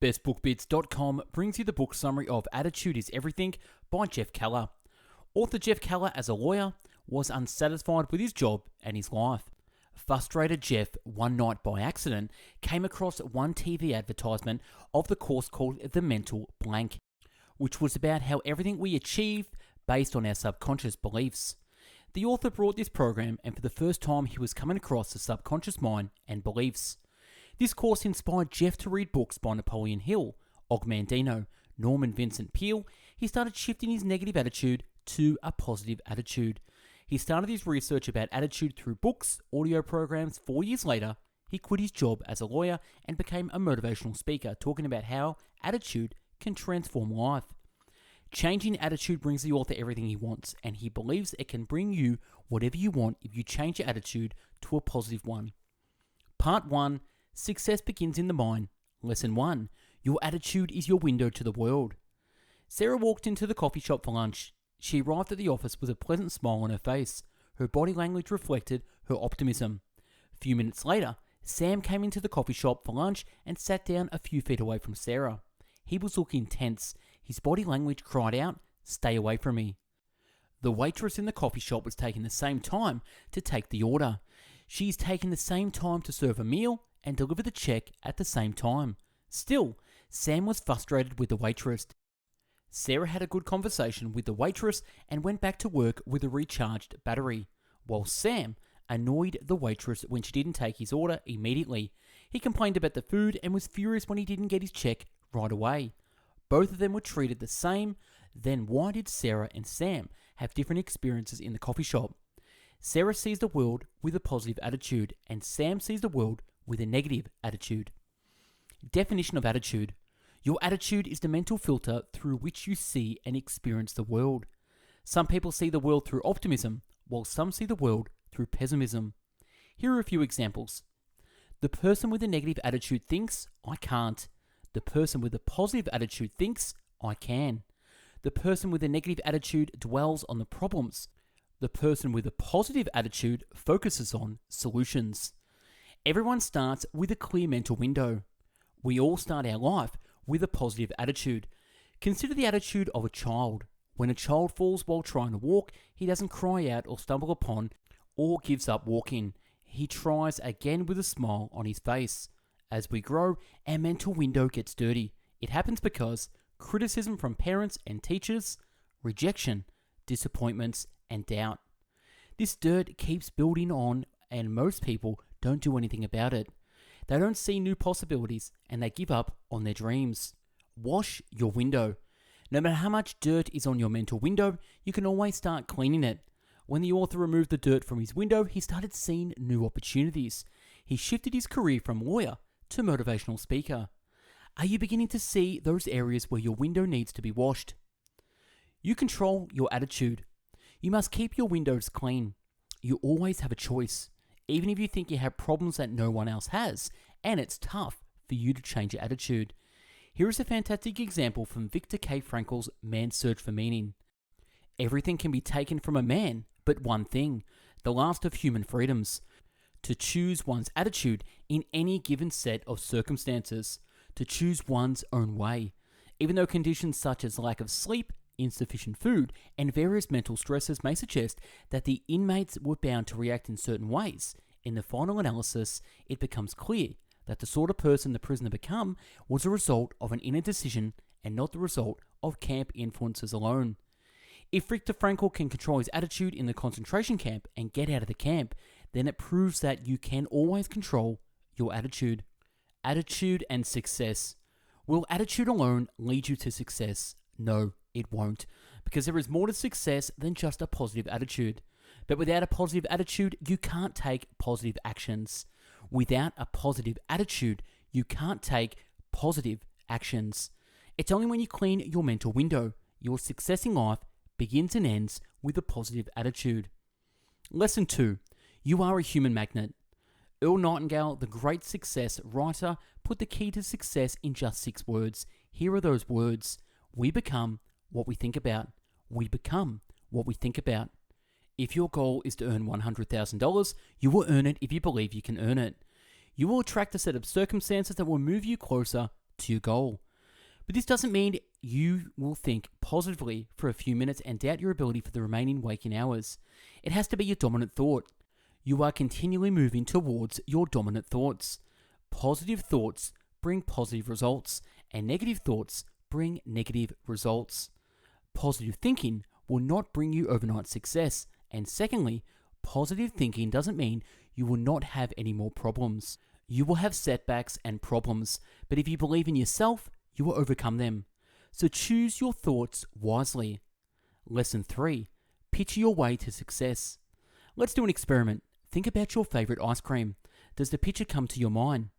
BestBookBits.com brings you the book summary of Attitude is Everything by Jeff Keller. Author Jeff Keller, as a lawyer, was unsatisfied with his job and his life. Frustrated Jeff, one night by accident, came across one TV advertisement of the course called The Mental Blank, which was about how everything we achieve based on our subconscious beliefs. The author brought this program, and for the first time he was coming across the subconscious mind and beliefs. This course inspired Jeff to read books by Napoleon Hill, Og Mandino, Norman Vincent Peale. He started shifting his negative attitude to a positive attitude. He started his research about attitude through books, audio programs. 4 years later, he quit his job as a lawyer and became a motivational speaker, talking about how attitude can transform life. Changing attitude brings the author everything he wants, and he believes it can bring you whatever you want if you change your attitude to a positive one. Part 1. Success begins in the mind. Lesson 1. Your attitude is your window to the world. Sarah walked into the coffee shop for lunch. She arrived at the office with a pleasant smile on her face. Her body language reflected her optimism. A few minutes later, Sam came into the coffee shop for lunch and sat down a few feet away from Sarah. He was looking tense. His body language cried out, "Stay away from me." The waitress in the coffee shop was taking the same time to take the order. She's taking the same time to serve a meal and deliver the check at the same time. Still, Sam was frustrated with the waitress. Sarah had a good conversation with the waitress and went back to work with a recharged battery, while Sam annoyed the waitress when she didn't take his order immediately. He complained about the food and was furious when he didn't get his check right away. Both of them were treated the same. Then why did Sarah and Sam have different experiences in the coffee shop? Sarah sees the world with a positive attitude, and Sam sees the world with a negative attitude. Definition of attitude. Your attitude is the mental filter through which you see and experience the world. Some people see the world through optimism, while some see the world through pessimism. Here are a few examples. The person with a negative attitude thinks, "I can't." The person with a positive attitude thinks, "I can." The person with a negative attitude dwells on the problems. The person with a positive attitude focuses on solutions. Everyone starts with a clear mental window. We all start our life with a positive attitude. Consider the attitude of a child. When a child falls while trying to walk, he doesn't cry out or stumble upon or gives up walking. He tries again with a smile on his face. As we grow, our mental window gets dirty. It happens because criticism from parents and teachers, rejection, disappointments, and doubt. This dirt keeps building on, and most people don't do anything about it. They don't see new possibilities, and they give up on their dreams. Wash your window. No matter how much dirt is on your mental window, you can always start cleaning it. When the author removed the dirt from his window, he started seeing new opportunities. He shifted his career from lawyer to motivational speaker. Are you beginning to see those areas where your window needs to be washed? You control your attitude. You must keep your windows clean. You always have a choice, even if you think you have problems that no one else has, and it's tough for you to change your attitude. Here is a fantastic example from Viktor K. Frankl's Man's Search for Meaning. Everything can be taken from a man, but one thing, the last of human freedoms: to choose one's attitude in any given set of circumstances, to choose one's own way. Even though conditions such as lack of sleep, insufficient food, and various mental stresses may suggest that the inmates were bound to react in certain ways, in the final analysis, it becomes clear that the sort of person the prisoner became was a result of an inner decision and not the result of camp influences alone. If Viktor Frankl can control his attitude in the concentration camp and get out of the camp, then it proves that you can always control your attitude. Attitude and success. Will attitude alone lead you to success? No, it won't, because there is more to success than just a positive attitude. But without a positive attitude, you can't take positive actions. Without a positive attitude, you can't take positive actions. It's only when you clean your mental window, your success in life begins and ends with a positive attitude. Lesson 2. You are a human magnet. Earl Nightingale, the great success writer, put the key to success in just 6 words. Here are those words. We become what we think about. We become what we think about. If your goal is to earn $100,000, you will earn it if you believe you can earn it. You will attract a set of circumstances that will move you closer to your goal. But this doesn't mean you will think positively for a few minutes and doubt your ability for the remaining waking hours. It has to be your dominant thought. You are continually moving towards your dominant thoughts. Positive thoughts bring positive results, and negative thoughts bring negative results. Positive thinking will not bring you overnight success, and secondly, positive thinking doesn't mean you will not have any more problems. You will have setbacks and problems, but if you believe in yourself, you will overcome them. So choose your thoughts wisely. Lesson 3. Picture your way to success. Let's do an experiment. Think about your favorite ice cream. Does the picture come to your mind?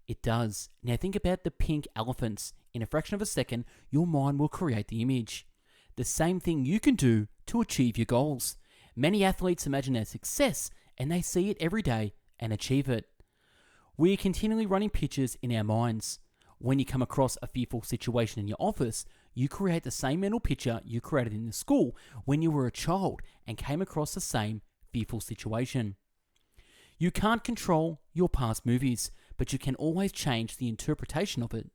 It does. Now think about the pink elephants. In a fraction of a second, your mind will create the image. The same thing you can do to achieve your goals. Many athletes imagine their success and they see it every day and achieve it. We are continually running pictures in our minds. When you come across a fearful situation in your office, you create the same mental picture you created in the school when you were a child and came across the same fearful situation. You can't control your past movies, but you can always change the interpretation of it.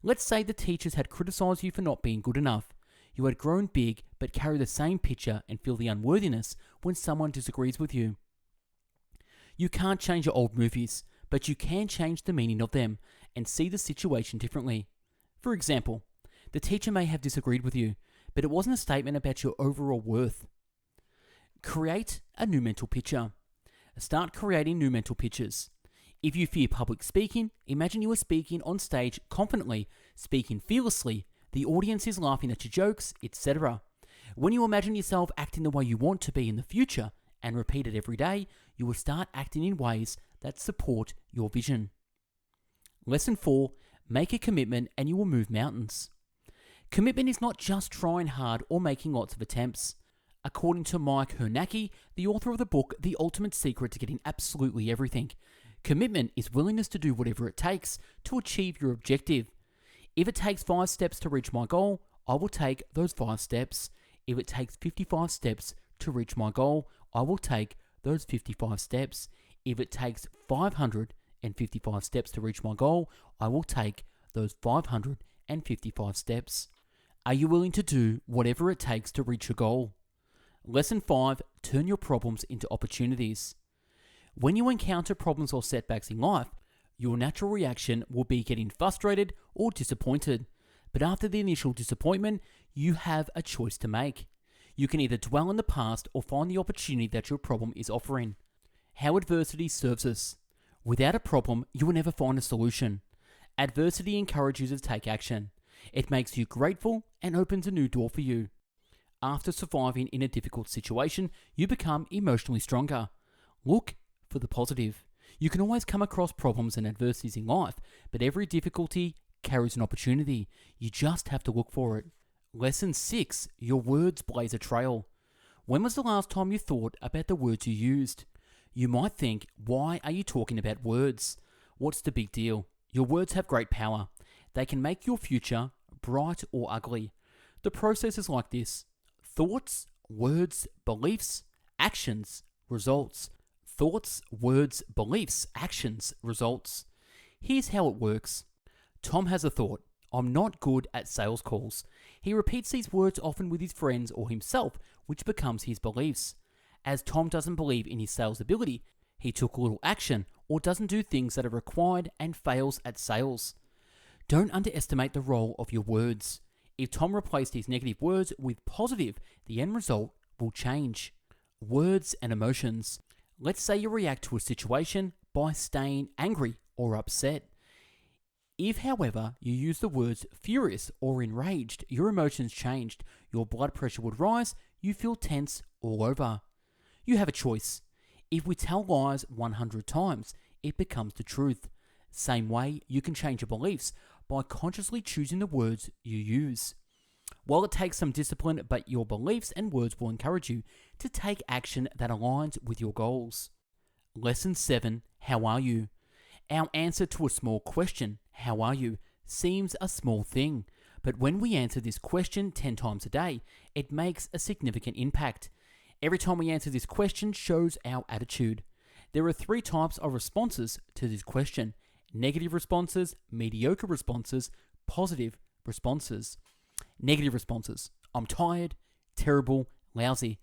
Let's say the teachers had criticized you for not being good enough. You had grown big, but carry the same picture and feel the unworthiness when someone disagrees with you. You can't change your old movies, but you can change the meaning of them and see the situation differently. For example, the teacher may have disagreed with you, but it wasn't a statement about your overall worth. Create a new mental picture. Start creating new mental pictures. If you fear public speaking, imagine you are speaking on stage confidently, speaking fearlessly, the audience is laughing at your jokes, etc. When you imagine yourself acting the way you want to be in the future and repeat it every day, you will start acting in ways that support your vision. Lesson 4. Make a commitment and you will move mountains. Commitment is not just trying hard or making lots of attempts. According to Mike Hernacki, the author of the book The Ultimate Secret to Getting Absolutely Everything, commitment is willingness to do whatever it takes to achieve your objective. If it takes 5 steps to reach my goal, I will take those 5 steps. If it takes 55 steps to reach my goal, I will take those 55 steps. If it takes 555 steps to reach my goal, I will take those 555 steps. Are you willing to do whatever it takes to reach your goal? Lesson 5. Turn your problems into opportunities. When you encounter problems or setbacks in life, your natural reaction will be getting frustrated or disappointed. But after the initial disappointment, you have a choice to make. You can either dwell in the past or find the opportunity that your problem is offering. How adversity serves us. Without a problem, you will never find a solution. Adversity encourages you to take action. It makes you grateful and opens a new door for you. After surviving in a difficult situation, you become emotionally stronger. Look for the positive. You can always come across problems and adversities in life, but every difficulty carries an opportunity. You just have to look for it. Lesson 6. Your words blaze a trail. When was the last time you thought about the words you used? You might think, why are you talking about words? What's the big deal? Your words have great power. They can make your future bright or ugly. The process is like this: thoughts, words, beliefs, actions, results. Thoughts, words, beliefs, actions, results. Here's how it works. Tom has a thought: I'm not good at sales calls. He repeats these words often with his friends or himself, which becomes his beliefs. As Tom doesn't believe in his sales ability, he took little action or doesn't do things that are required and fails at sales. Don't underestimate the role of your words. If Tom replaced his negative words with positive, the end result will change. Words and emotions. Let's say you react to a situation by staying angry or upset. If, however, you use the words furious or enraged, your emotions changed, your blood pressure would rise, you feel tense all over. You have a choice. If we tell lies 100 times, it becomes the truth. Same way, you can change your beliefs by consciously choosing the words you use. While it takes some discipline, but your beliefs and words will encourage you to take action that aligns with your goals. Lesson 7. How are you? Our answer to a small question, how are you, seems a small thing. But when we answer this question 10 times a day, it makes a significant impact. Every time we answer this question shows our attitude. There are 3 types of responses to this question: negative responses, mediocre responses, positive responses. Negative responses: I'm tired, terrible, lousy.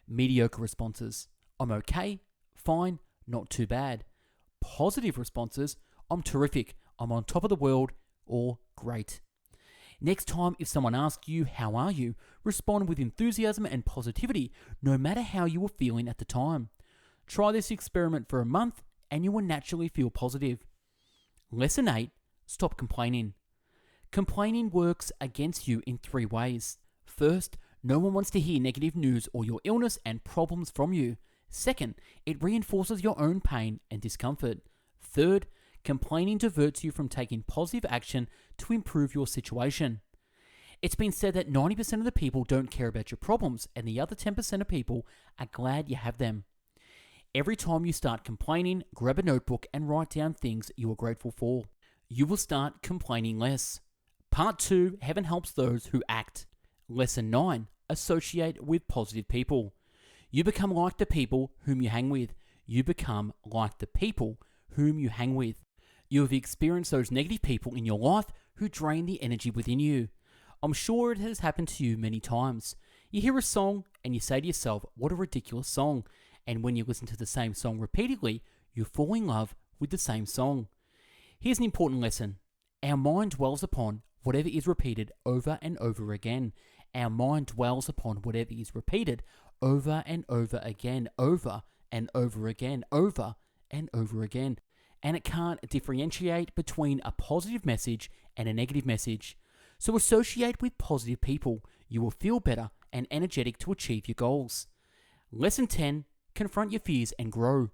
Mediocre responses: I'm okay, fine, not too bad. Positive responses: I'm terrific, I'm on top of the world, or great. Next time, if someone asks you, how are you, respond with enthusiasm and positivity, no matter how you were feeling at the time. Try this experiment for a month, and you will naturally feel positive. Lesson 8, stop complaining. Complaining works against you in 3 ways. First, no one wants to hear negative news or your illness and problems from you. Second, it reinforces your own pain and discomfort. Third, complaining diverts you from taking positive action to improve your situation. It's been said that 90% of the people don't care about your problems, and the other 10% of people are glad you have them. Every time you start complaining, grab a notebook and write down things you are grateful for. You will start complaining less. Part 2, heaven helps those who act. Lesson 9, associate with positive people. You become like the people whom you hang with. You become like the people whom you hang with. You have experienced those negative people in your life who drain the energy within you. I'm sure it has happened to you many times. You hear a song and you say to yourself, what a ridiculous song. And when you listen to the same song repeatedly, you fall in love with the same song. Here's an important lesson. Our mind dwells upon whatever is repeated over and over again. Our mind dwells upon whatever is repeated over and over again, over and over again, over and over again. And it can't differentiate between a positive message and a negative message. So associate with positive people. You will feel better and energetic to achieve your goals. Lesson 10, confront your fears and grow.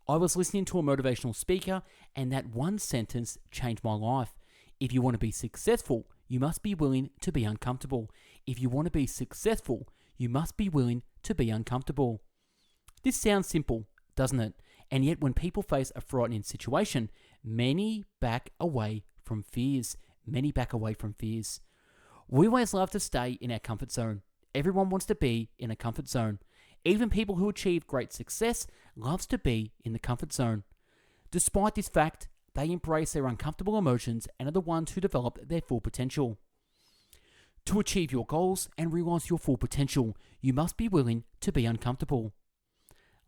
I was listening to a motivational speaker, and that one sentence changed my life. If you want to be successful, you must be willing to be uncomfortable. If you want to be successful, you must be willing to be uncomfortable. This sounds simple, doesn't it? And yet when people face a frightening situation, many back away from fears. Many back away from fears. We always love to stay in our comfort zone. Everyone wants to be in a comfort zone. Even people who achieve great success loves to be in the comfort zone. Despite this fact, they embrace their uncomfortable emotions and are the ones who develop their full potential. To achieve your goals and realize your full potential, you must be willing to be uncomfortable.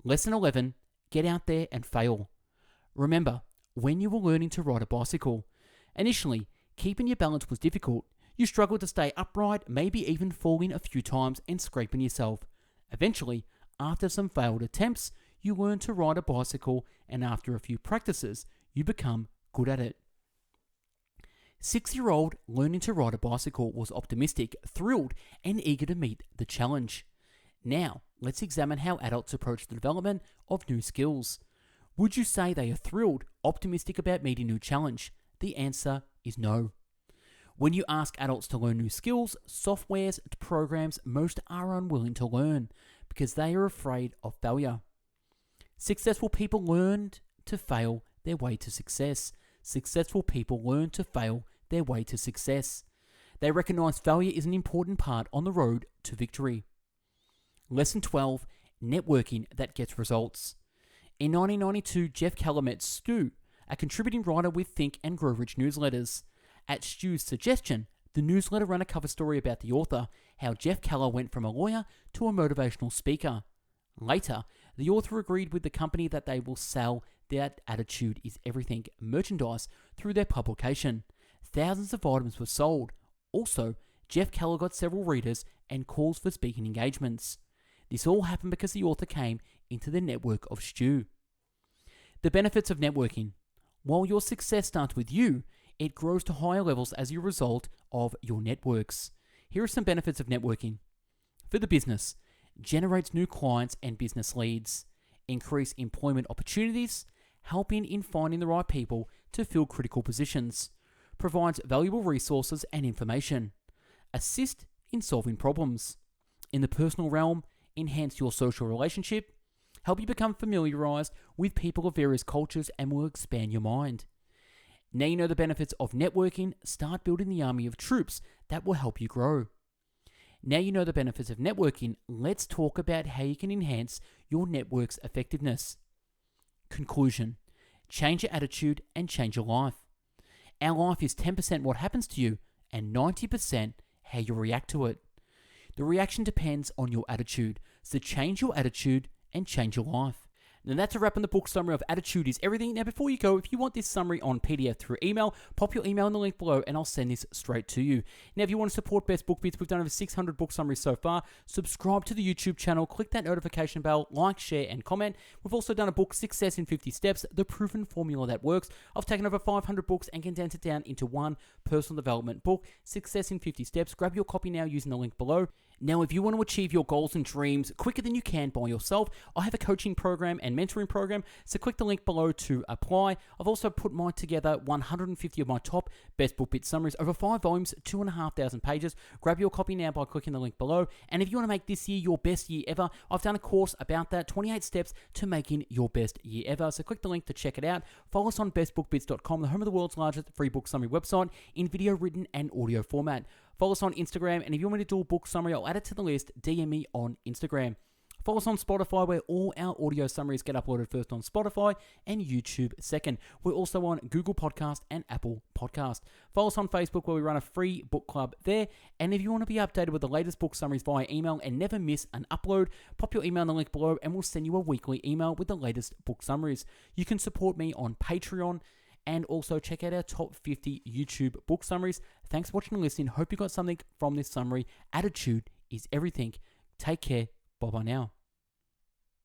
Lesson 11, get out there and fail. Remember, when you were learning to ride a bicycle, initially, keeping your balance was difficult. You struggled to stay upright, maybe even falling a few times and scraping yourself. Eventually, after some failed attempts, you learn to ride a bicycle, and after a few practices, you become good at it. 6-year-old learning to ride a bicycle was optimistic, thrilled, and eager to meet the challenge. Now, let's examine how adults approach the development of new skills. Would you say they are thrilled, optimistic about meeting a new challenge? The answer is no. When you ask adults to learn new skills, softwares, programs, most are unwilling to learn because they are afraid of failure. Successful people learned to fail their way to success. Successful people learn to fail their way to success. They recognize failure is an important part on the road to victory. Lesson 12, networking that gets results. In 1992, Jeff Keller met Stu, a contributing writer with Think and Grow Rich newsletters. At Stu's suggestion, the newsletter ran a cover story about the author, how Jeff Keller went from a lawyer to a motivational speaker. Later, the author agreed with the company that they will sell That Attitude is Everything merchandise through their publication. Thousands of items were sold. Also, Jeff Keller got several readers and calls for speaking engagements. This all happened because the author came into the network of Stu. The benefits of networking. While your success starts with you, it grows to higher levels as a result of your networks. Here are some benefits of networking. For the business, generates new clients and business leads, increase employment opportunities, helping in finding the right people to fill critical positions, provides valuable resources and information, assist in solving problems. In the personal realm, enhance your social relationship, help you become familiarized with people of various cultures, and will expand your mind. Now you know the benefits of networking, start building the army of troops that will help you grow. Now you know the benefits of networking, let's talk about how you can enhance your network's effectiveness. Conclusion. Change your attitude and change your life. Our life is 10% what happens to you and 90% how you react to it. The reaction depends on your attitude, so change your attitude and change your life. Now that's a wrap on the book summary of Attitude is Everything. Now before you go, if you want this summary on PDF through email, pop your email in the link below and I'll send this straight to you. Now if you want to support Best Book Bits, we've done over 600 book summaries so far. Subscribe to the YouTube channel, click that notification bell, like, share and comment. We've also done a book, Success in 50 Steps, the proven formula that works. I've taken over 500 books and condensed it down into one personal development book, Success in 50 Steps. Grab your copy now using the link below. Now, if you want to achieve your goals and dreams quicker than you can by yourself, I have a coaching program and mentoring program, so click the link below to apply. I've also put mine together, 150 of my top Best Book Bit summaries, over 5 volumes, 2,500 pages. Grab your copy now by clicking the link below. And if you want to make this year your best year ever, I've done a course about that, 28 steps to making your best year ever. So click the link to check it out. Follow us on bestbookbits.com, the home of the world's largest free book summary website in video, written, and audio format. Follow us on Instagram, and if you want me to do a book summary, I'll add it to the list. DM me on Instagram. Follow us on Spotify, where all our audio summaries get uploaded first on Spotify and YouTube second. We're also on Google Podcast and Apple Podcast. Follow us on Facebook, where we run a free book club there. And if you want to be updated with the latest book summaries via email and never miss an upload, pop your email in the link below and we'll send you a weekly email with the latest book summaries. You can support me on Patreon, and also check out our top 50 YouTube book summaries. Thanks for watching and listening. Hope you got something from this summary. Attitude is everything. Take care. Bye-bye now.